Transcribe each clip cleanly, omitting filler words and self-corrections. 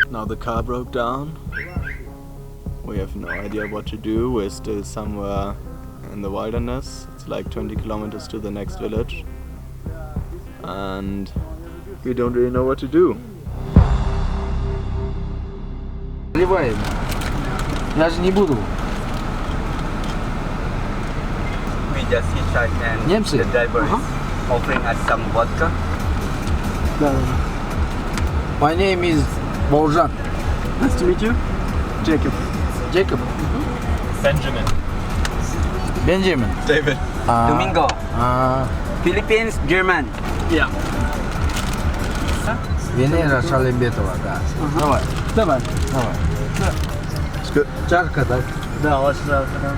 Now the car broke down. We have no idea what to do. We're still somewhere in the wilderness. It's like 20 kilometers to the next village. And we don't really know what to do. Я же не буду. We just hitchhiked and Немцы? the driver is offering us some vodka. My name is Boljan. Nice to meet you. Jacob. Jacob. Benjamin. Benjamin. David. Domingo. Philippines, German. Yeah. Венера Шалимбетова, да. Давай. Давай. It's good. Жарко, да? Да, очень жарко, да.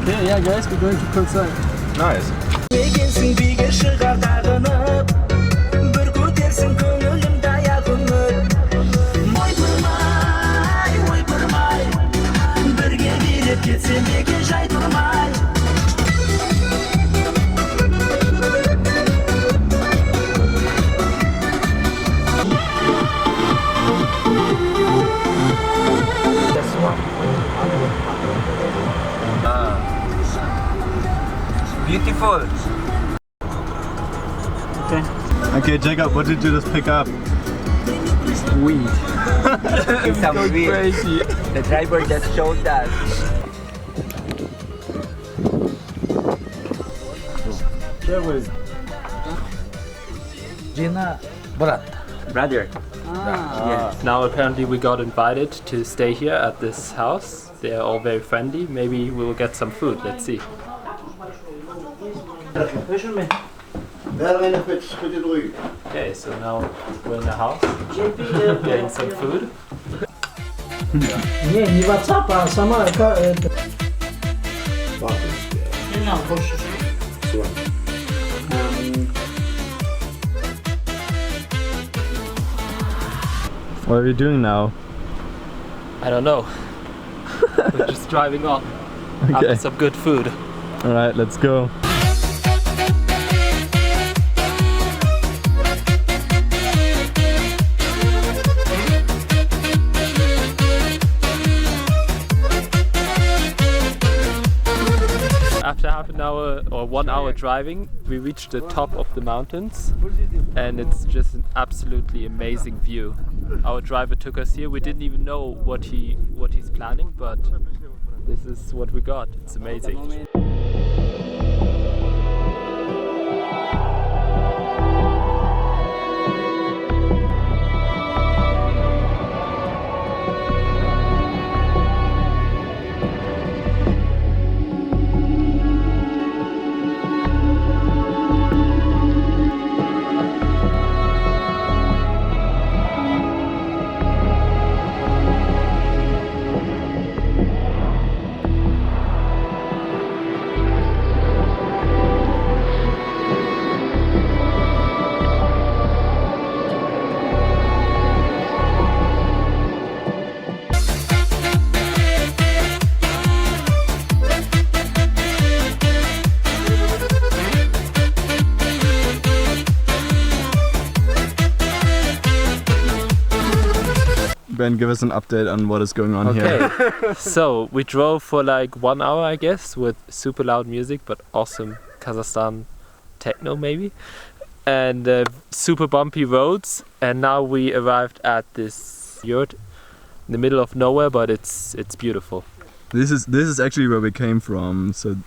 Okay, yeah guys, we're going to Kazakhstan. Nice. Beautiful. Okay, Jacob, what did you just pick up? Weed. Some weed. Crazy. The driver just showed us. Gina, брат. Brother. Yes. Now apparently we got invited to stay here at this house. They are all very friendly. Maybe we will get some food. Let's see. Okay, so now we're in the house, getting some food. Не WhatsApp, а сама это. Не надо больше. What are we doing now? I don't know. We're just driving on Okay. after some good food. Alright, let's go. After half an hour or 1 hour driving, we reached the top of the mountains and it's just an absolutely amazing view. Our driver took us here. We didn't even know what he's planning, but this is what we got. It's amazing. Ben, give us an update on what is going on here. Okay, so we drove for like 1 hour, I guess, with super loud music, but awesome Kazakhstan techno maybe, and super bumpy roads. And now we arrived at this yurt in the middle of nowhere, but it's beautiful. This is actually where we came from, so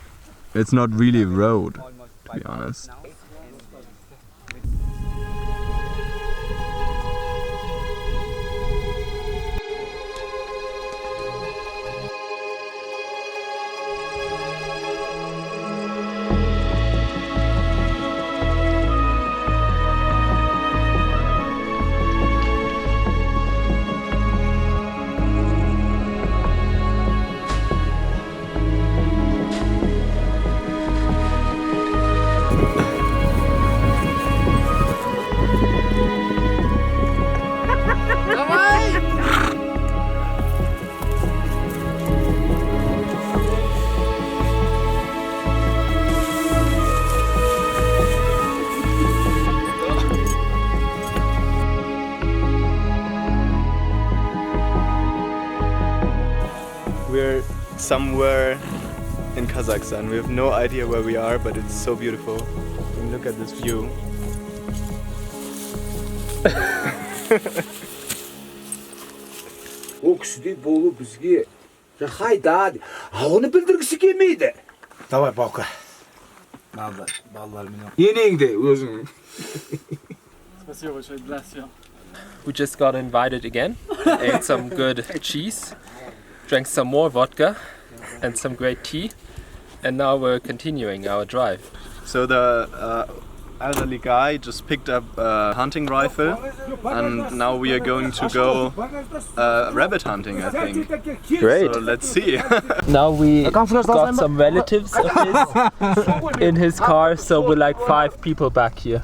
it's not really a road, to be honest. somewhere in Kazakhstan. We have no idea where we are, but it's so beautiful. I mean, look at this view. O kişi bolu bizge. Haydi hadi. Ha onu bildirgisi gelmeydi. Davay baka. Ballar benim. Yeneğin de özün. We just got invited again, ate some good cheese, drank some more vodka and some great tea, and now we're continuing our drive. So the elderly guy just picked up a hunting rifle, and now we are going to go rabbit hunting, I think. Great. So let's see. Now we got some relatives of his in his car, so we're like 5 people back here.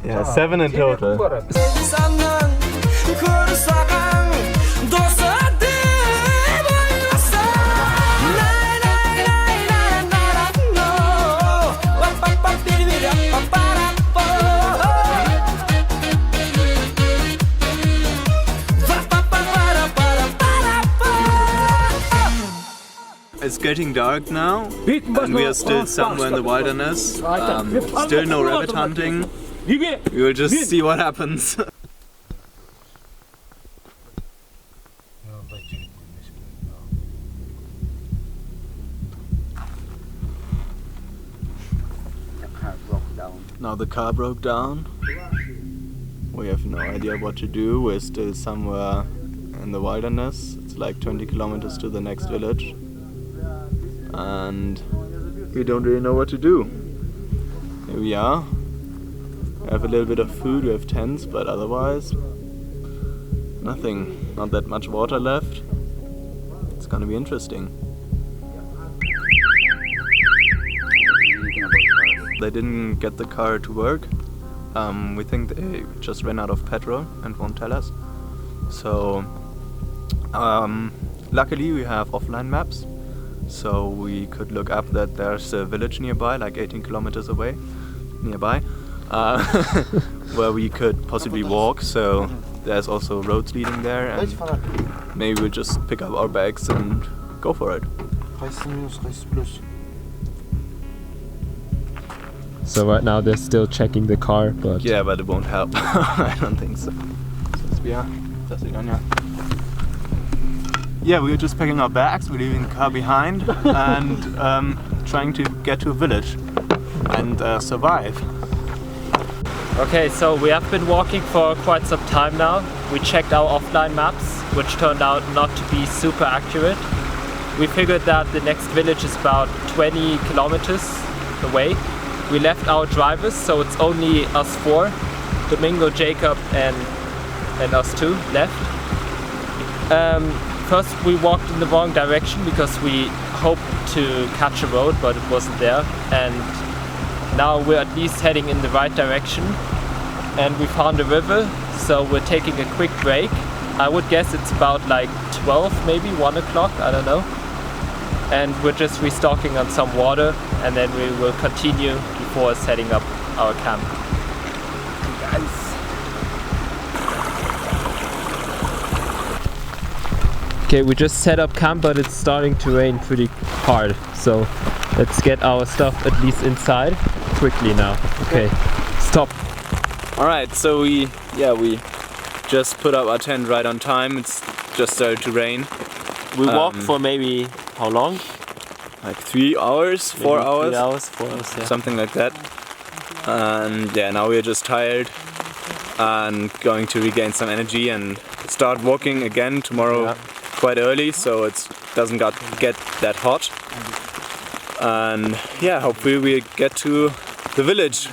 Yeah, 7 in total. It's getting dark now, and we are still somewhere in the wilderness. Still no rabbit hunting. We will just see what happens. Now the car broke down. We have no idea what to do. We're still somewhere in the wilderness. It's like 20 kilometers to the next village. And we don't really know what to do. Here we are. We have a little bit of food, we have tents, but otherwise nothing. Not that much water left. It's gonna be interesting. They didn't get the car to work. We think they just ran out of petrol and won't tell us. So luckily we have offline maps. So we could look up that there's a village nearby, like 18 kilometers away, nearby, where we could possibly walk. So there's also roads leading there, and maybe we'll just pick up our bags and go for it. So right now they're still checking the car, but Yeah, but it won't help. I don't think so. Yeah, we were just packing our bags, we're leaving the car behind and trying to get to a village and survive. Okay, so we have been walking for quite some time now. We checked our offline maps, which turned out not to be super accurate. We figured that the next village is about 20 kilometers away. We left our drivers, so it's only us 4, Domingo, Jacob and us 2 left. First we walked in the wrong direction because we hoped to catch a road, but it wasn't there. And now we're at least heading in the right direction. And we found a river, so we're taking a quick break. I would guess it's about like 12, maybe 1 o'clock, I don't know. And we're just restocking on some water, and then we will continue before setting up our camp. Okay, we just set up camp, but it's starting to rain pretty hard. So let's get our stuff at least inside quickly now. Okay, stop. Alright, so we just put up our tent right on time. It's just started to rain. We walked for maybe, how long? Like 3 hours, 4 Maybe hours? 3 hours, 4 hours, yeah. Something like that. And yeah, now we're just tired and going to regain some energy and start walking again tomorrow quite early, so it doesn't get that hot. And yeah, hopefully we get to the village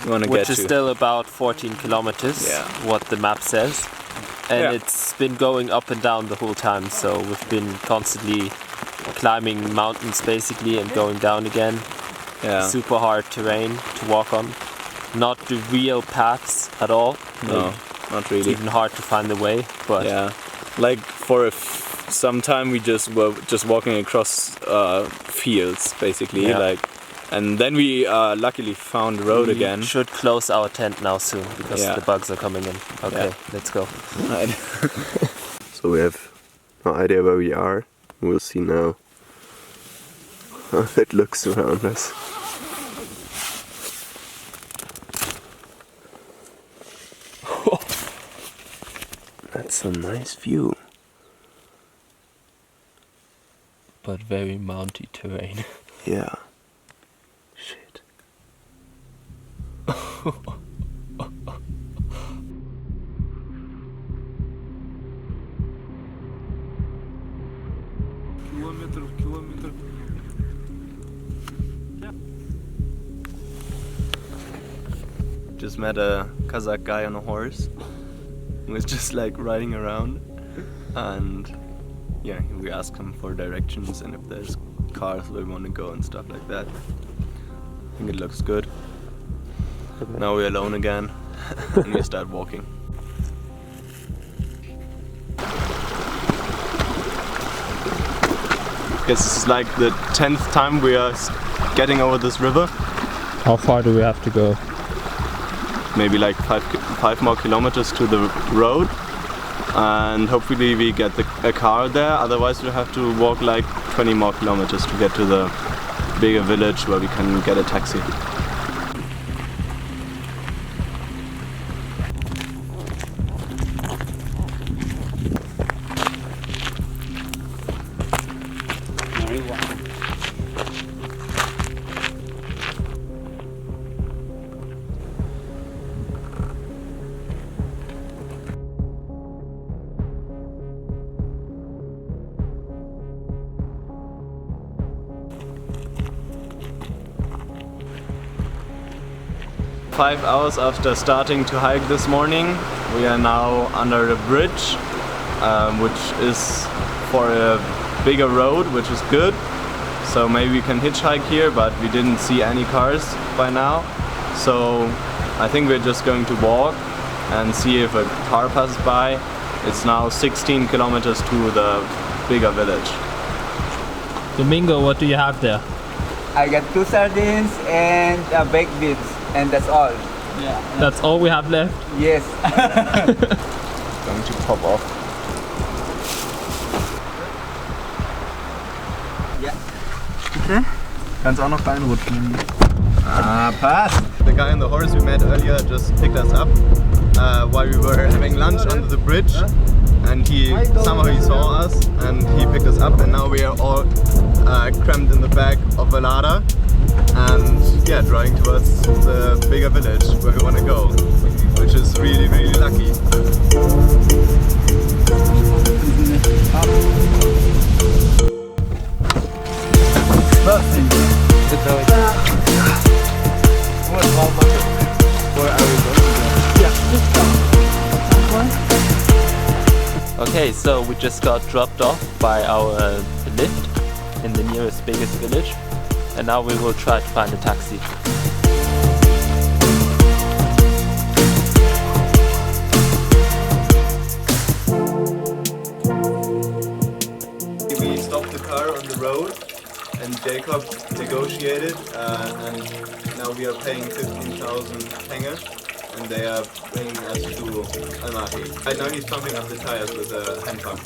we want to get to. Which is still about 14 kilometers, what the map says. And it's been going up and down the whole time, so we've been constantly climbing mountains basically and going down again. Yeah. Super hard terrain to walk on. Not the real paths at all. No, not really. It's even hard to find the way, but yeah, like for some time we were just walking across fields basically, like, and then we luckily found the road again. We should close our tent now soon because the bugs are coming in. Okay, let's go. Right. So we have no idea where we are. We'll see now how it looks around us. That's a nice view. But very mounty terrain. Yeah. Shit. Kilometer. Just met a Kazakh guy on a horse. He was just like riding around, and yeah, we asked him for directions and if there's cars where we want to go and stuff like that. I think it looks good. Okay. Now we're alone again and we start walking. I guess this is like the 10th time we are getting over this river. How far do we have to go? Maybe like 5 more kilometers to the road, and hopefully we get a car there, otherwise we'll have to walk like 20 more kilometers to get to the bigger village where we can get a taxi. Five hours after starting to hike this morning, we are now under a bridge, which is for a bigger road, which is good. So maybe we can hitchhike here, but we didn't see any cars by now. So I think we're just going to walk and see if a car passes by. It's now 16 kilometers to the bigger village. Domingo, what do you have there? I got 2 sardines and baked beans, and that's all. Yeah. That's all we have left? Yes. Going to pop off. Ja. Kannst auch noch reinrutschen. Ah, passt. The guy on the horse we met earlier just picked us up while we were having lunch under the bridge, and somehow he saw us and he picked us up, and now we are all crammed in the back of a Lada and yeah, driving towards the bigger village where we want to go, which is really, really lucky. Okay, so we just got dropped off by our lift in the nearest biggest village, and now we will try to find a taxi. We stopped the car on the road and Jacob negotiated, and now we are paying 15,000 tenge, and they are bringing us to Almaty. Right now he's pumping up the tires with a hand pump.